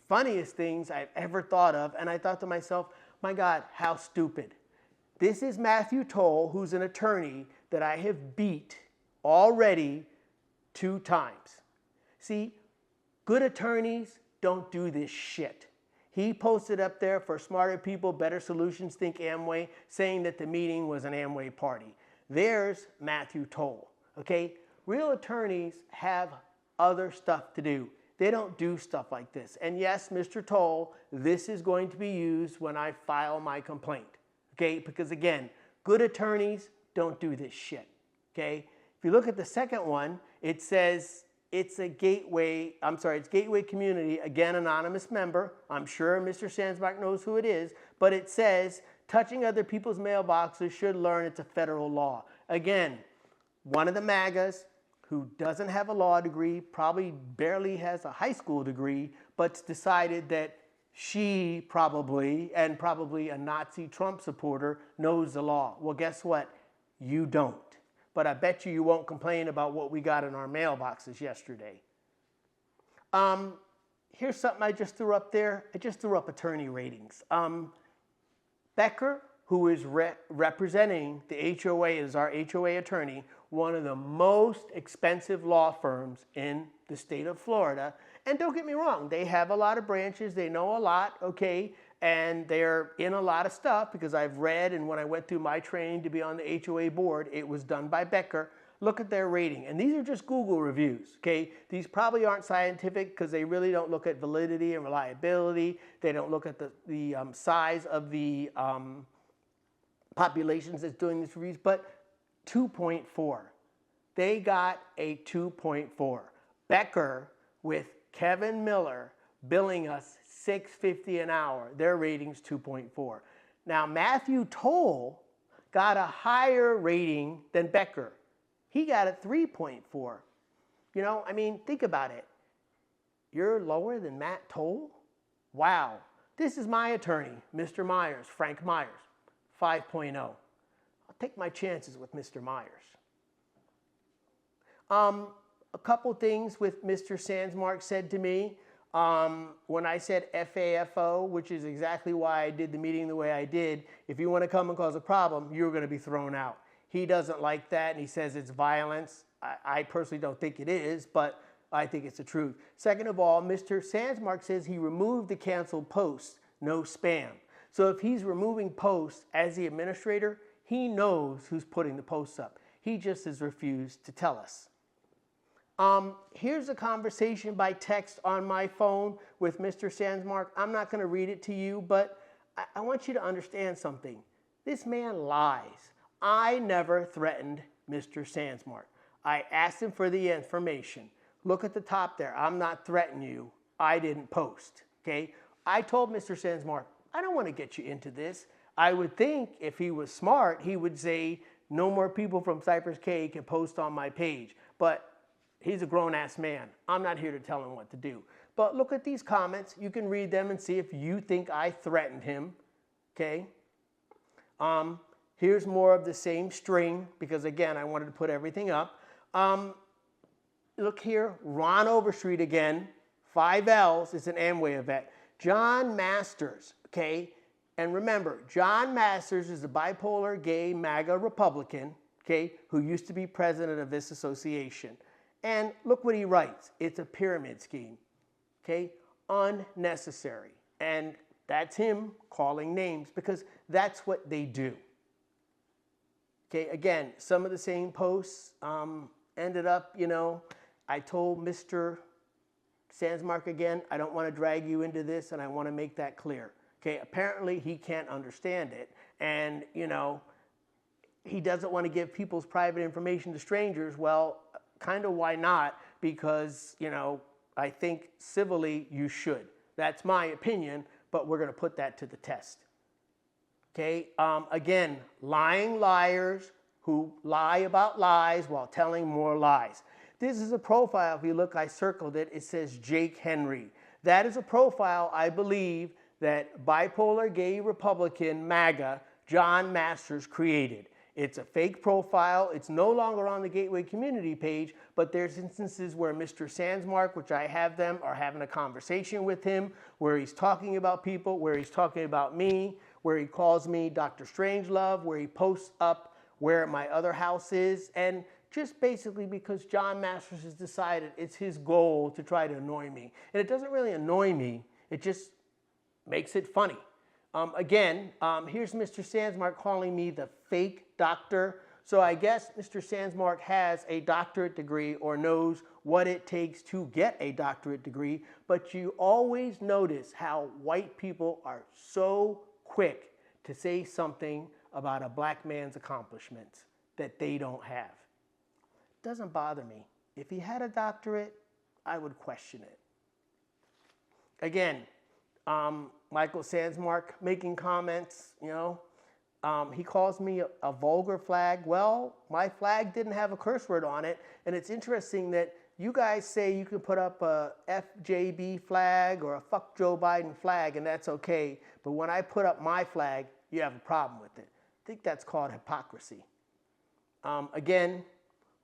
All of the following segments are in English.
funniest things I've ever thought of, and I thought to myself, my God, how stupid. This is Matthew Toll, who's an attorney that I have beat already 2 times. See, good attorneys don't do this shit. He posted up there for Smarter People, Better Solutions, Think Amway, saying that the meeting was an Amway party. There's Matthew Toll, okay? Real attorneys have other stuff to do. They don't do stuff like this. And yes, Mr. Toll, this is going to be used when I file my complaint, okay? Because again, good attorneys don't do this shit, okay? If you look at the second one, it says it's Gateway Community, again, anonymous member. I'm sure Mr. Sandmark knows who it is, but it says, touching other people's mailboxes should learn it's a federal law. Again, one of the magas who doesn't have a law degree, probably barely has a high school degree, but's decided that she probably a Nazi Trump supporter, knows the law. Well, guess what? You don't. But I bet you won't complain about what we got in our mailboxes yesterday. Here's something I just threw up there. I just threw up attorney ratings. Becker, who is representing the HOA as our HOA attorney, one of the most expensive law firms in the state of Florida. And don't get me wrong, they have a lot of branches, they know a lot, okay, and they're in a lot of stuff because I've read, and when I went through my training to be on the HOA board, it was done by Becker. Look at their rating. And these are just Google reviews, okay? These probably aren't scientific because they really don't look at validity and reliability. They don't look at the size of the populations that's doing these reviews, but 2.4. They got a 2.4. Becker with Kevin Miller billing us $6.50 an hour. Their rating's 2.4. Now, Matthew Toll got a higher rating than Becker. He got a 3.4. You know, I mean, think about it. You're lower than Matt Toll? Wow. This is my attorney, Mr. Myers, Frank Myers, 5.0. I'll take my chances with Mr. Myers. A couple things with Mr. Sandmark said to me. When I said FAFO, which is exactly why I did the meeting the way I did, if you want to come and cause a problem, you're going to be thrown out. He doesn't like that, and he says it's violence. I personally don't think it is, but I think it's the truth. Second of all, Mr. Sandmark says he removed the canceled posts, no spam. So if he's removing posts as the administrator, he knows who's putting the posts up. He just has refused to tell us. Here's a conversation by text on my phone with Mr. Sandmark. I'm not going to read it to you, but I want you to understand something. This man lies. I never threatened Mr. Sandmark. I asked him for the information. Look at the top there. I'm not threatening you. I didn't post. Okay? I told Mr. Sandmark, I don't want to get you into this. I would think if he was smart, he would say, no more people from Cypress K can post on my page. But he's a grown-ass man. I'm not here to tell him what to do. But look at these comments. You can read them and see if you think I threatened him. Okay? Here's more of the same string because, again, I wanted to put everything up. Look here. Ron Overstreet again. 5 L's. It's an Amway event. John Masters. Okay? And remember, John Masters is a bipolar gay MAGA Republican, okay, who used to be president of this association. And look what he writes. It's a pyramid scheme, okay? Unnecessary. And that's him calling names because that's what they do. Okay, again, some of the same posts ended up, you know, I told Mr. Sandmark again, I don't want to drag you into this and I want to make that clear. Okay, apparently he can't understand it. And, you know, he doesn't want to give people's private information to strangers. Well, kind of why not? Because, you know, I think civilly you should. That's my opinion, but we're going to put that to the test. Okay, again, lying liars who lie about lies while telling more lies. This is a profile. If you look, I circled it. It says Jake Henry. That is a profile, I believe, that bipolar gay Republican MAGA John Masters created. It's a fake profile. It's no longer on the Gateway community page, but there's instances where Mr. Sandmark, which I have them, are having a conversation with him, where he's talking about people, where he's talking about me, where he calls me Dr. Strangelove, where he posts up where my other house is, and just basically because John Masters has decided it's his goal to try to annoy me. And it doesn't really annoy me, it just makes it funny. Here's Mr. Sandmark calling me the fake doctor. So I guess Mr. Sandmark has a doctorate degree or knows what it takes to get a doctorate degree. But you always notice how white people are so quick to say something about a black man's accomplishments that they don't have. It doesn't bother me. If he had a doctorate, I would question it. Again, Michael Sandmark making comments, he calls me a vulgar flag. Well, my flag didn't have a curse word on it, and it's interesting that you guys say you can put up a FJB flag or a fuck Joe Biden flag, and that's okay, but when I put up my flag, you have a problem with it. I think that's called hypocrisy. Again,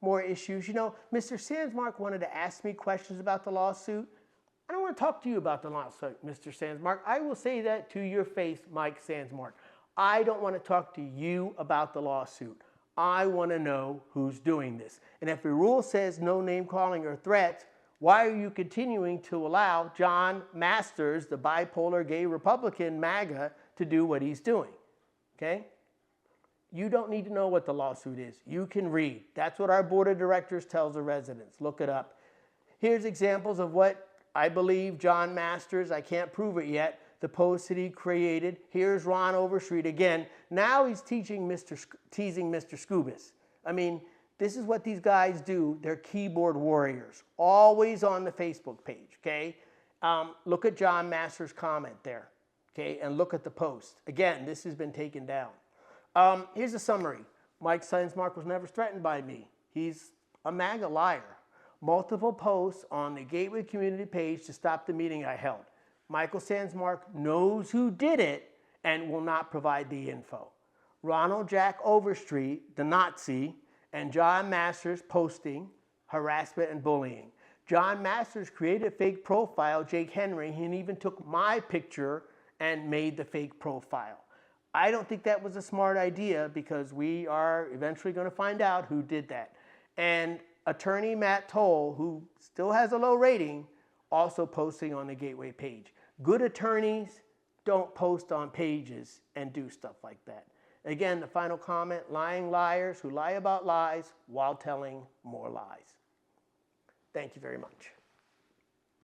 more issues. Mr. Sandmark wanted to ask me questions about the lawsuit. I don't want to talk to you about the lawsuit, Mr. Sandmark. I will say that to your face, Mike Sandmark. I don't want to talk to you about the lawsuit. I want to know who's doing this. And if the rule says no name calling or threats, why are you continuing to allow John Masters, the bipolar gay Republican MAGA, to do what he's doing? Okay? You don't need to know what the lawsuit is. You can read. That's what our board of directors tells the residents. Look it up. Here's examples of what I believe John Masters, I can't prove it yet, the post that he created. Here's Ron Overstreet again. Now he's teasing Mr. Scubas. I mean, this is what these guys do. They're keyboard warriors, always on the Facebook page, okay? Look at John Masters' comment there, okay? And look at the post. Again, this has been taken down. Here's a summary. Mike Sandmark was never threatened by me. He's a MAGA liar. Multiple posts on the Gateway community page to stop the meeting I held. Michael Sandmark knows who did it and will not provide the info. Ronald Jack Overstreet, the Nazi, and John Masters posting harassment and bullying. John Masters created a fake profile, Jake Henry, and even took my picture and made the fake profile. I don't think that was a smart idea because we are eventually going to find out who did that. And attorney Matt Toll, who still has a low rating, also posting on the Gateway page. Good attorneys don't post on pages and do stuff like that. Again, the final comment, lying liars who lie about lies while telling more lies. Thank you very much.